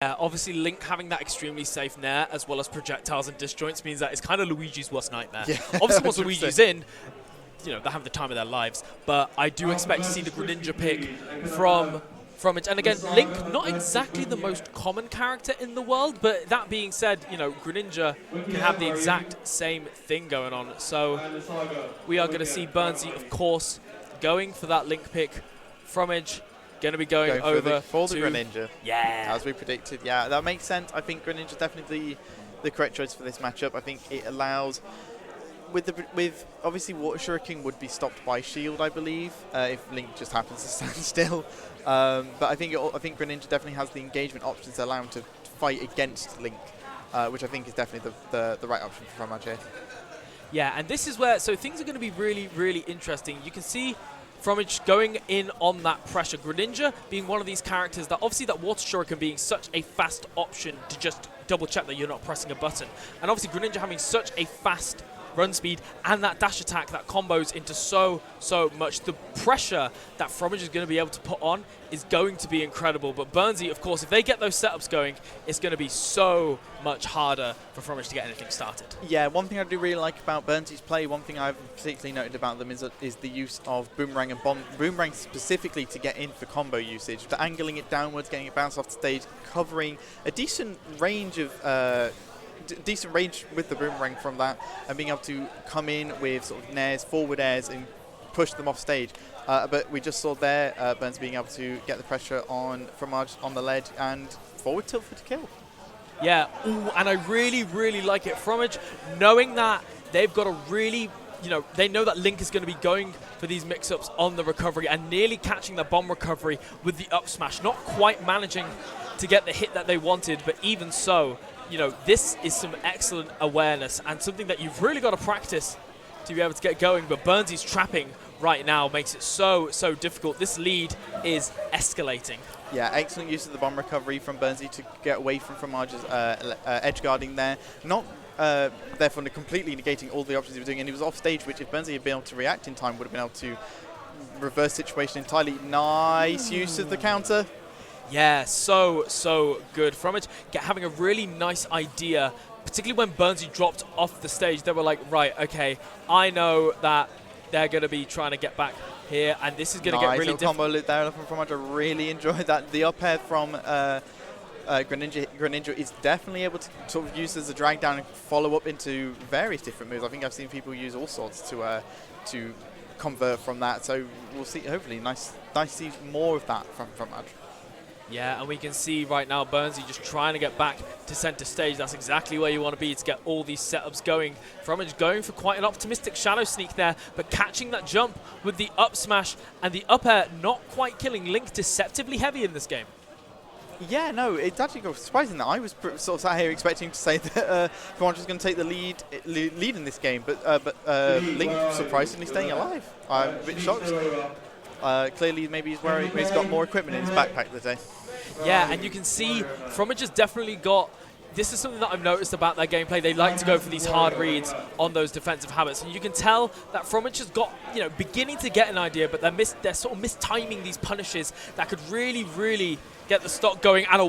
Obviously Link having that extremely safe nair as well as projectiles and disjoints means that it's kind of Luigi's worst nightmare. Yeah, Obviously once 100%. Luigi's in, you know, they're having the time of their lives. But I do expect to see the Greninja pick from it. And again, Link, not exactly the most common character in the world, but that being said, you know, Greninja can have the exact same thing going on. So we are going to see Burnsy, of course, going for that Link pick. Frummage going to be going over for the to Greninja. Yeah. As we predicted. Yeah, that makes sense. I think Greninja is definitely the correct choice for this matchup. I think it allows... With obviously Water Shuriken would be stopped by Shield, I believe, if Link just happens to stand still. But I think Greninja definitely has the engagement options that allow him to fight against Link, which I think is definitely the right option for Frummage here. Yeah, and this is where, so things are going to be really, really interesting. You can see Frummage going in on that pressure. Greninja being one of these characters that obviously that Water Shuriken being such a fast option to just double check that you're not pressing a button. And obviously Greninja having such a fast run speed and that dash attack that combos into so much. The pressure that Frummage is going to be able to put on is going to be incredible. But Burnsy, of course, if they get those setups going, it's going to be so much harder for Frummage to get anything started. Yeah, one thing I do really like about Burnsy's play, one thing I've particularly noted about them is the use of Boomerang and Bomb. Boomerang specifically to get in for combo usage, the angling it downwards, getting it bounced off the stage, covering a decent range of decent range with the Boomerang from that, and being able to come in with sort of nairs, forward airs, and push them off stage. But we just saw there Burns being able to get the pressure on Frummage on the ledge and forward tilt for the kill. Yeah, ooh, and I really, really like it. Frummage, knowing that they've got a really, you know, they know that Link is going to be going for these mix-ups on the recovery and nearly catching the bomb recovery with the up smash. Not quite managing to get the hit that they wanted, but even so, you know, this is some excellent awareness and something that you've really got to practice to be able to get going. But Burnsy's trapping right now makes it so difficult. This lead is escalating. Yeah, excellent use of the bomb recovery from Burnsy to get away from Frommage's edge guarding there. Not therefore completely negating all the options he was doing, and he was off stage, which if Burnsy had been able to react in time would have been able to reverse situation entirely. Nice use of the counter. Yeah, so good. Frummage having a really nice idea, particularly when Burnsy dropped off the stage. They were like, right, okay, I know that they're going to be trying to get back here, and this is going to get really difficult. Combo loop there from Frummage. I really enjoyed that. The up air from Greninja is definitely able to sort of use as a drag down and follow up into various different moves. I think I've seen people use all sorts to convert from that. So we'll see. Hopefully, nice to see more of that from Frummage. Yeah, and we can see right now Burnsy just trying to get back to center stage. That's exactly where you want to be to get all these setups going. Frummage going for quite an optimistic shadow sneak there, but catching that jump with the up smash and the up air not quite killing. Link deceptively heavy in this game. Yeah, no, it's actually surprising that I was sort of sat here expecting to say that Frummage was going to take the lead in this game, but Link surprisingly staying alive. I'm a bit shocked. Clearly, maybe he's worried. He's got more equipment in his backpack today. Yeah, and you can see Frummage has definitely got. This is something that I've noticed about their gameplay. They like to go for these hard reads on those defensive habits, and you can tell that Frummage has got, you know, beginning to get an idea, but they're sort of mistiming these punishes that could really get the stock going, and a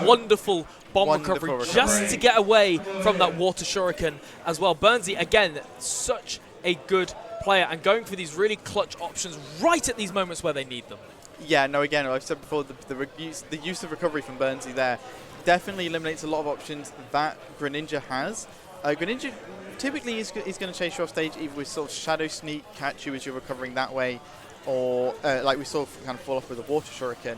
wonderful bomb recovery just to get away from that Water Shuriken as well. Burnsy, again, such a good player and going for these really clutch options right at these moments where they need them. Yeah, no, again, like I've said before, the use of recovery from Burnsy there definitely eliminates a lot of options that Greninja has. Greninja typically is going to chase you off stage either with sort of shadow sneak, catch you as you're recovering that way, or like we saw kind of fall off with the Water Shuriken.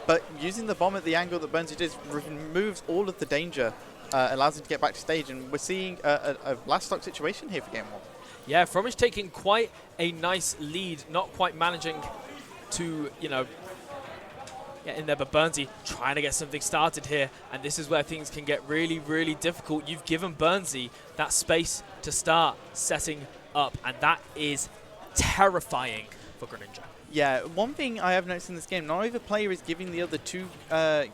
But using the bomb at the angle that Burnsy does removes all of the danger, allows him to get back to stage, and we're seeing a last stock situation here for Game 1. Yeah, Frummage taking quite a nice lead, not quite managing to, you know, get in there, but Burnsy trying to get something started here, and this is where things can get really difficult. You've given Burnsy that space to start setting up, and that is terrifying for Greninja. Yeah, one thing I have noticed in this game, neither player is giving the other two a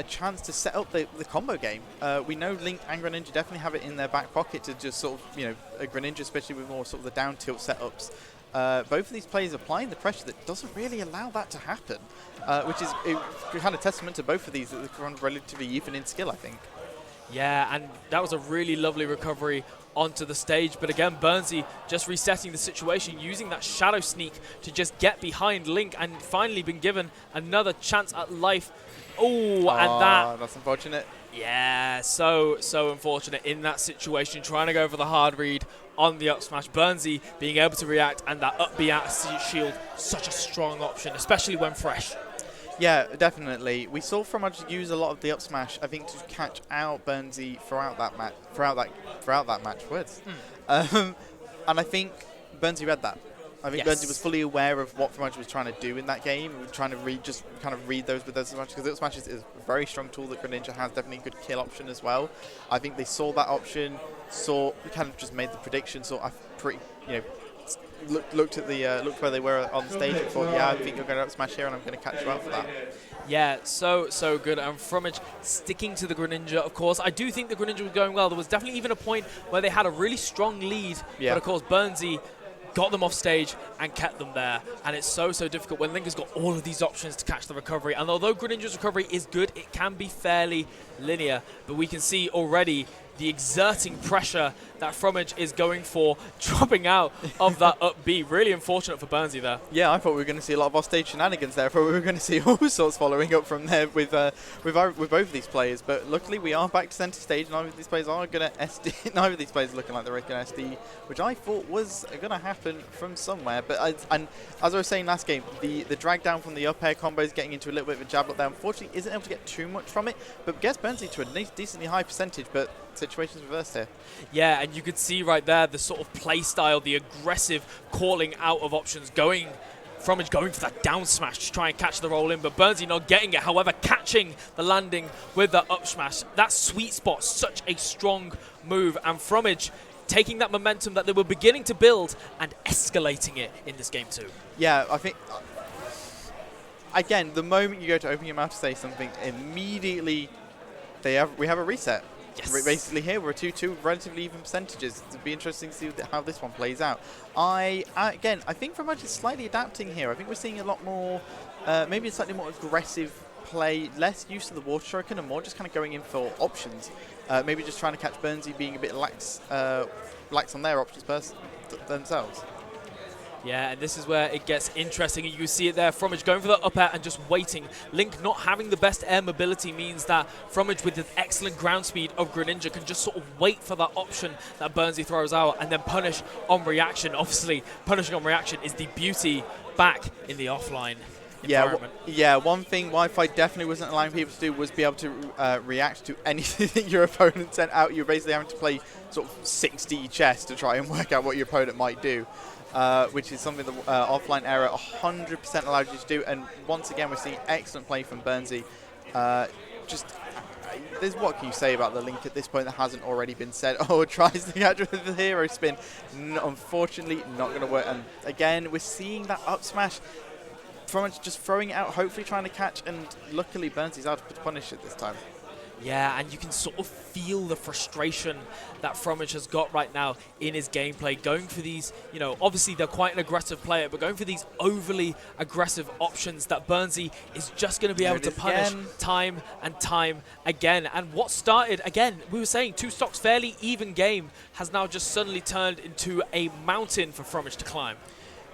chance to set up the combo game. We know Link and Greninja definitely have it in their back pocket to just sort of, you know, Greninja especially with more sort of the down tilt setups, both of these players applying the pressure that doesn't really allow that to happen, which is kind of testament to both of these that they're relatively even in skill, I think. Yeah, and that was a really lovely recovery onto the stage. But again, Burnsy just resetting the situation, using that Shadow Sneak to just get behind Link, and finally been given another chance at life. Oh, and that's unfortunate. Yeah, so unfortunate in that situation, trying to go for the hard read on the up smash. Burnsy being able to react, and that up B out shield, such a strong option, especially when fresh. Yeah, definitely. We saw Frummage use a lot of the up smash, I think, to catch out Burnsy throughout that match. And I think Burnsy read that. I think Burnsy was fully aware of what Frummage was trying to do in that game, and trying to read those with those smashes, because the up smash is a very strong tool that Greninja has, definitely a good kill option as well. I think they saw that option, kind of just made the prediction, looked where they were on the stage and thought, yeah, I think you're going to up smash here, and I'm going to catch you out for that. Yeah, so good. And Frummage sticking to the Greninja, of course. I do think the Greninja was going well. There was definitely even a point where they had a really strong lead, but of course Burnsy got them off stage and kept them there. And it's so difficult when Link has got all of these options to catch the recovery. And although Greninja's recovery is good, it can be fairly linear. But we can see already the exerting pressure that Frummage is going for, dropping out of that up B. Really unfortunate for Burnsy there. Yeah, I thought we were going to see a lot of off-stage shenanigans there. I thought we were going to see all sorts following up from there with both of these players. But luckily, we are back to center stage. Neither of these players are going to SD. Neither of these players are looking like they're going to SD, which I thought was going to happen from somewhere. But as I was saying last game, the drag down from the up air combos, getting into a little bit of a jab lock there, unfortunately isn't able to get too much from it, but gets Burnsy to a decently high percentage. But situation's reversed here. Yeah, and you could see right there the sort of play style, the aggressive calling out of options, Frummage going for that down smash to try and catch the roll in, but Burnsy not getting it. However, catching the landing with the up smash, that sweet spot, such a strong move, and Frummage taking that momentum that they were beginning to build and escalating it in this game too. Yeah, I think again, the moment you go to open your mouth to say something, immediately we have a reset. Yes. Basically here we're 2-2, relatively even percentages. It'll be interesting to see how this one plays out. I think Frummage is slightly adapting here. I think we're seeing a lot more, maybe a slightly more aggressive play, less use of the water shuriken and more just kind of going in for options. Maybe just trying to catch Burnsy being a bit lax on their options themselves. Yeah, and this is where it gets interesting. You can see it there, Frummage going for the up air and just waiting. Link not having the best air mobility means that Frummage, with the excellent ground speed of Greninja, can just sort of wait for that option that Burnsy throws out and then punish on reaction. Obviously, punishing on reaction is the beauty back in the offline environment. Yeah, one thing Wi-Fi definitely wasn't allowing people to do was be able to react to anything that your opponent sent out. You're basically having to play sort of 6D chess to try and work out what your opponent might do. Which is something that offline error 100% allowed you to do. And once again, we're seeing excellent play from Burnsy. There's what can you say about the Link at this point that hasn't already been said? Oh, tries to catch with the hero spin. Unfortunately, not going to work. And again, we're seeing that up smash. Frummage just throwing it out, hopefully trying to catch. And luckily, Burnsy's out to punish it this time. Yeah, and you can sort of feel the frustration that Frummage has got right now in his gameplay, going for these, obviously they're quite an aggressive player, but going for these overly aggressive options that Burnsy is just going to be able to punish time and time again. And what started, again, we were saying 2 stocks, fairly even game, has now just suddenly turned into a mountain for Frummage to climb.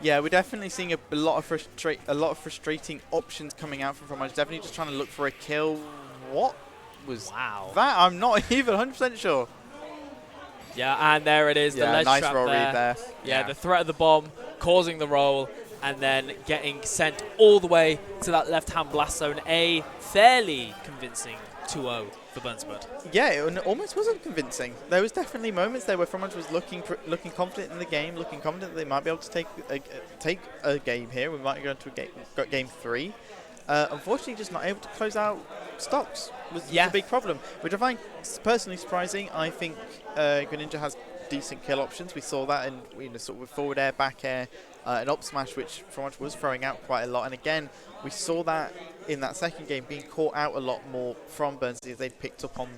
Yeah, we're definitely seeing a lot of frustrating options coming out from Frummage. Definitely just trying to look for a kill. What was that? I'm not even 100% sure. Yeah, and there it is. Yeah, the ledge nice trap roll there. read there. Yeah, the threat of the bomb causing the roll and then getting sent all the way to that left-hand blast zone. A fairly convincing 2-0 for BurnsyBud. Yeah, it almost wasn't convincing. There was definitely moments there where Frummage was looking confident in the game, looking confident that they might be able to take a game here. We might go into game 3. Unfortunately, just not able to close out stocks was a big problem, which I find personally surprising. I think Greninja has decent kill options. We saw that in sort of with forward air, back air, and up smash, which Frummage was throwing out quite a lot. And again, we saw that in that second game being caught out a lot more from Burnsy as they picked up on